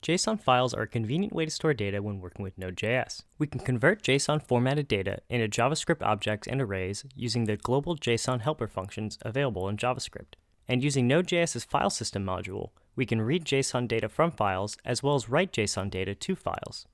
JSON files are a convenient way to store data when working with Node.js. We can convert JSON formatted data into JavaScript objects and arrays using the global JSON helper functions available in JavaScript. And using Node.js's file system module, we can read JSON data from files as well as write JSON data to files.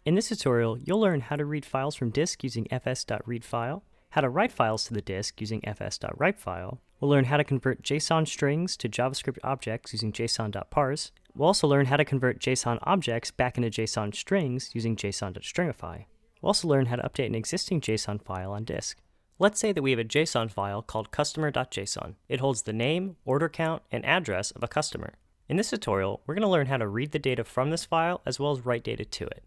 In this tutorial, you'll learn how to read files from disk using fs.readFile, how to write files to the disk using fs.writefile. We'll learn how to convert JSON strings to JavaScript objects using json.parse. We'll also learn how to convert JSON objects back into JSON strings using json.stringify. We'll also learn how to update an existing JSON file on disk. Let's say that we have a JSON file called customer.json. It holds the name, order count, and address of a customer. In this tutorial, we're going to learn how to read the data from this file as well as write data to it.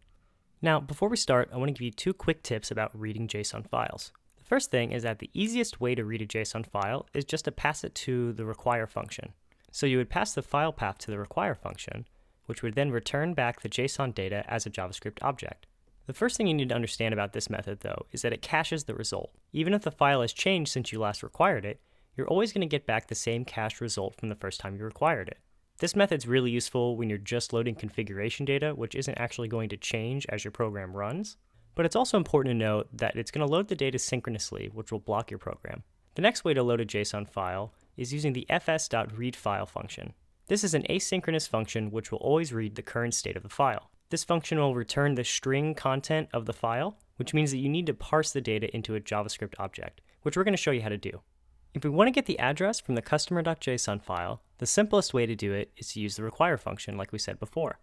Now, before we start, I want to give you two quick tips about reading JSON files. The first thing is that the easiest way to read a JSON file is just to pass it to the require function. So you would pass the file path to the require function, which would then return back the JSON data as a JavaScript object. The first thing you need to understand about this method, though, is that it caches the result. Even if the file has changed since you last required it, you're always going to get back the same cached result from the first time you required it. This method's really useful when you're just loading configuration data, which isn't actually going to change as your program runs. But it's also important to note that it's going to load the data synchronously, which will block your program. The next way to load a JSON file is using the fs.readFile function. This is an asynchronous function which will always read the current state of the file. This function will return the string content of the file, which means that you need to parse the data into a JavaScript object, which we're going to show you how to do. If we want to get the address from the customer.json file, the simplest way to do it is to use the require function like we said before.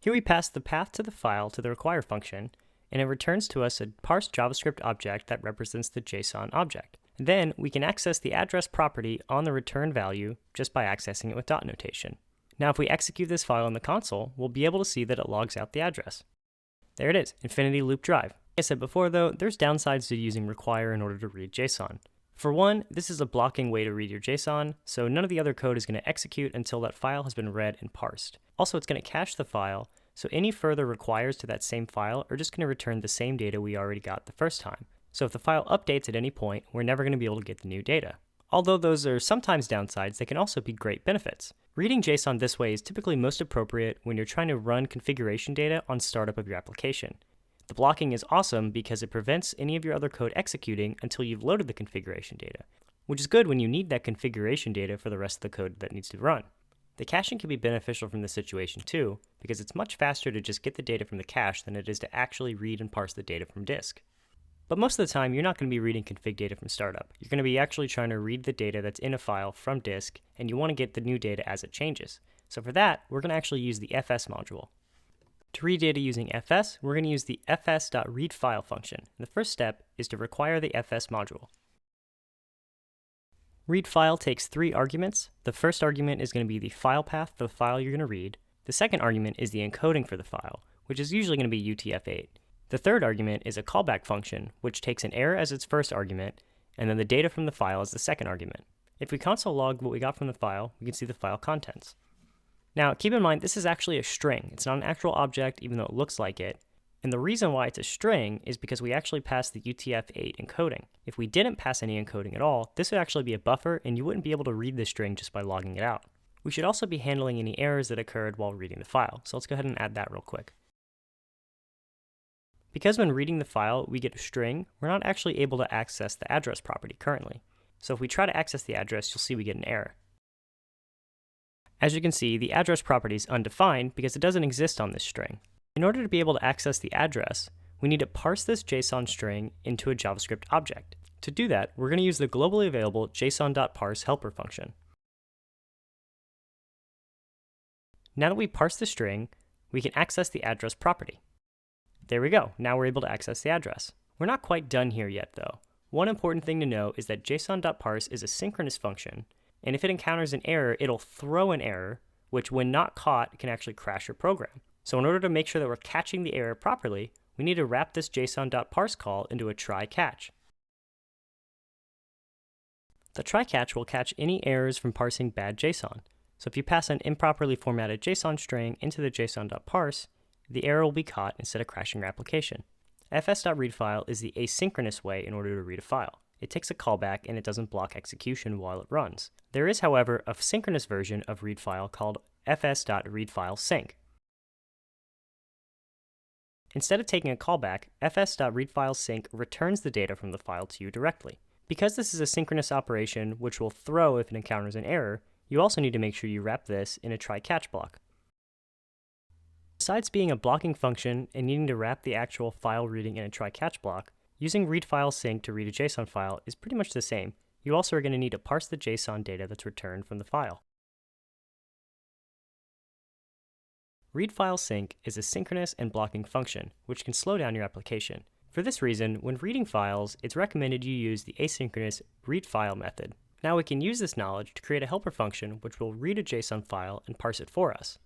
Here we pass the path to the file to the require function, and it returns to us a parsed JavaScript object that represents the JSON object. Then we can access the address property on the return value just by accessing it with dot notation. Now if we execute this file in the console, we'll be able to see that it logs out the address. There it is, Infinity Loop Drive. Like I said before though, there's downsides to using require in order to read JSON. For one, this is a blocking way to read your JSON, so none of the other code is going to execute until that file has been read and parsed. Also, it's going to cache the file, so any further requires to that same file are just going to return the same data we already got the first time. So if the file updates at any point, we're never going to be able to get the new data. Although those are sometimes downsides, they can also be great benefits. Reading JSON this way is typically most appropriate when you're trying to run configuration data on startup of your application. The blocking is awesome because it prevents any of your other code executing until you've loaded the configuration data, which is good when you need that configuration data for the rest of the code that needs to run. The caching can be beneficial from this situation too, because it's much faster to just get the data from the cache than it is to actually read and parse the data from disk. But most of the time, you're not going to be reading config data from startup. You're going to be actually trying to read the data that's in a file from disk, and you want to get the new data as it changes. So for that, we're going to actually use the fs module. To read data using fs, we're going to use the fs.readFile function. The first step is to require the fs module. ReadFile takes 3 arguments. The first argument is going to be the file path for the file you're going to read. The second argument is the encoding for the file, which is usually going to be UTF-8. The third argument is a callback function, which takes an error as its first argument, and then the data from the file as the second argument. If we console log what we got from the file, we can see the file contents. Now, keep in mind, this is actually a string. It's not an actual object, even though it looks like it. And the reason why it's a string is because we actually passed the UTF-8 encoding. If we didn't pass any encoding at all, this would actually be a buffer, and you wouldn't be able to read the string just by logging it out. We should also be handling any errors that occurred while reading the file. So let's go ahead and add that real quick. Because when reading the file, we get a string, we're not actually able to access the address property currently. So if we try to access the address, you'll see we get an error. As you can see, the address property is undefined because it doesn't exist on this string. In order to be able to access the address, we need to parse this JSON string into a JavaScript object. To do that, we're going to use the globally available json.parse helper function. Now that we parse the string, we can access the address property. There we go, now we're able to access the address. We're not quite done here yet though. One important thing to know is that json.parse is a synchronous function, and if it encounters an error, it'll throw an error, which when not caught can actually crash your program. So in order to make sure that we're catching the error properly, we need to wrap this json.parse call into a try catch. The try catch will catch any errors from parsing bad JSON. So if you pass an improperly formatted JSON string into the json.parse, the error will be caught instead of crashing your application. fs.readFile is the asynchronous way in order to read a file. it takes a callback and it doesn't block execution while it runs. There is, however, a synchronous version of readfile called fs.readfilesync. Instead of taking a callback, fs.readfilesync returns the data from the file to you directly. Because this is a synchronous operation which will throw if it encounters an error, you also need to make sure you wrap this in a try-catch block. Besides being a blocking function and needing to wrap the actual file reading in a try-catch block, using readfilesync to read a JSON file is pretty much the same. You also are going to need to parse the JSON data that's returned from the file. Readfilesync is a synchronous and blocking function, which can slow down your application. For this reason, when reading files, it's recommended you use the asynchronous readFile method. Now we can use this knowledge to create a helper function which will read a JSON file and parse it for us.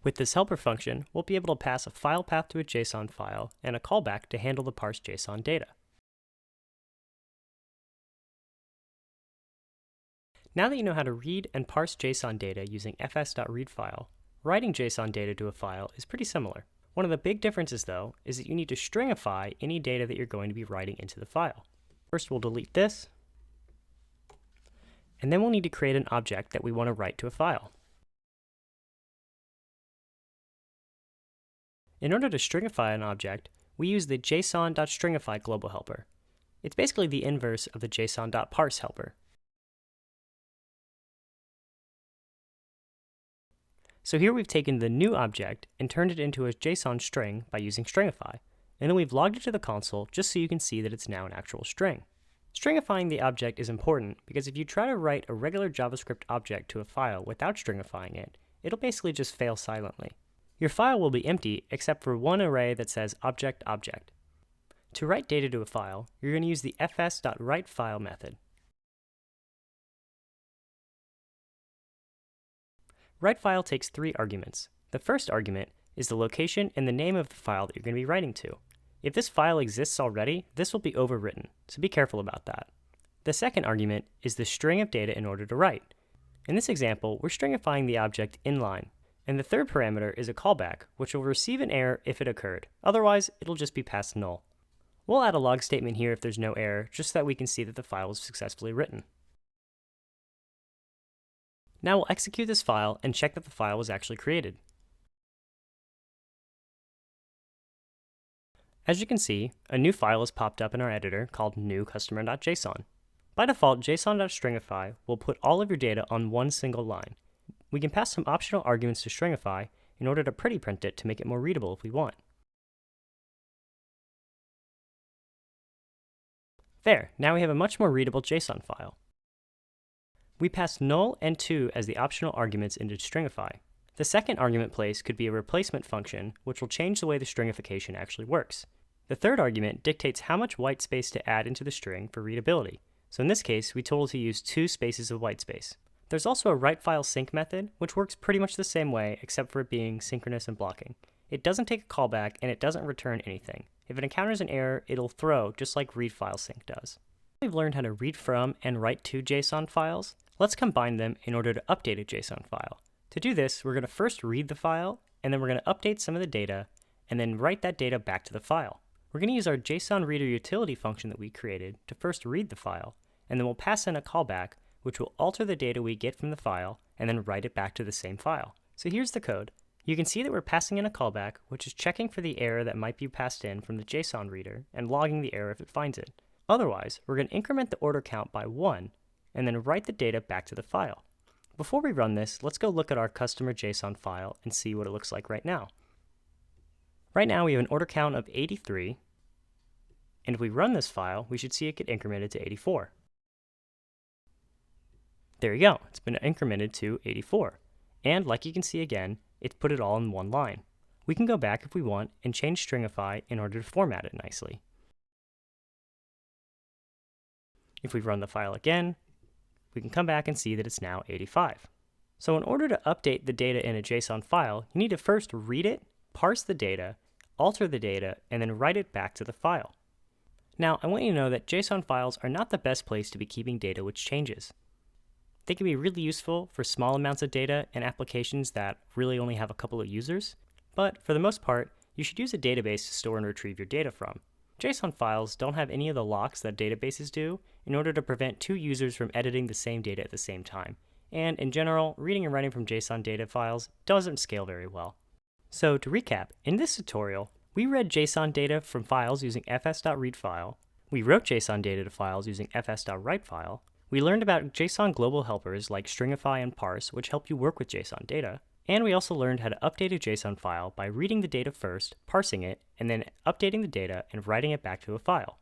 With this helper function, we'll be able to pass a file path to a JSON file and a callback to handle the parsed JSON data. Now that you know how to read and parse JSON data using fs.readfile, writing JSON data to a file is pretty similar. One of the big differences, though, is that you need to stringify any data that you're going to be writing into the file. First, we'll delete this, and then we'll need to create an object that we want to write to a file. In order to stringify an object, we use the json.stringify global helper. It's basically the inverse of the json.parse helper. So here we've taken the new object and turned it into a JSON string by using stringify, and then we've logged it to the console just so you can see that it's now an actual string. Stringifying the object is important because if you try to write a regular JavaScript object to a file without stringifying it, it'll basically just fail silently. Your file will be empty except for one array that says object object. To write data to a file, you're going to use the fs.writeFile method. WriteFile takes 3 arguments. The first argument is the location and the name of the file that you're going to be writing to. If this file exists already, this will be overwritten, so be careful about that. The second argument is the string of data in order to write. In this example, we're stringifying the object inline. And the third parameter is a callback, which will receive an error if it occurred. Otherwise, it'll just be passed null. We'll add a log statement here if there's no error, just so that we can see that the file was successfully written. Now we'll execute this file and check that the file was actually created. As you can see, a new file has popped up in our editor called new_customer.json. By default, json.stringify will put all of your data on one single line. We can pass some optional arguments to stringify in order to pretty print it to make it more readable if we want. There, now we have a much more readable JSON file. We pass null and 2 as the optional arguments into stringify. The second argument place could be a replacement function, which will change the way the stringification actually works. The third argument dictates how much white space to add into the string for readability. So in this case, we told it to use 2 spaces of white space. There's also a writeFilesync method, which works pretty much the same way except for it being synchronous and blocking. It doesn't take a callback and it doesn't return anything. If it encounters an error, it'll throw just like readFilesync does. We've learned how to read from and write to JSON files. Let's combine them in order to update a JSON file. To do this, we're going to first read the file, and then we're going to update some of the data, and then write that data back to the file. We're going to use our JSON reader utility function that we created to first read the file, and then we'll pass in a callback, which will alter the data we get from the file, and then write it back to the same file. So here's the code. You can see that we're passing in a callback, which is checking for the error that might be passed in from the JSON reader, and logging the error if it finds it. Otherwise, we're going to increment the order count by 1, and then write the data back to the file. Before we run this, let's go look at our customer JSON file and see what it looks like right now. Right now we have an order count of 83, and if we run this file, we should see it get incremented to 84. There you go, it's been incremented to 84. And like you can see again, it's put it all in one line. We can go back if we want and change stringify in order to format it nicely. If we run the file again, we can come back and see that it's now 85. So in order to update the data in a JSON file, you need to first read it, parse the data, alter the data, and then write it back to the file. Now, I want you to know that JSON files are not the best place to be keeping data which changes. They can be really useful for small amounts of data and applications that really only have a couple of users, but for the most part, you should use a database to store and retrieve your data from. JSON files don't have any of the locks that databases do in order to prevent two users from editing the same data at the same time. And in general, reading and writing from JSON data files doesn't scale very well. So to recap, in this tutorial, we read JSON data from files using fs.readFile, we wrote JSON data to files using fs.writefile, we learned about JSON global helpers like stringify and parse, which help you work with JSON data, and we also learned how to update a JSON file by reading the data first, parsing it, and then updating the data and writing it back to a file.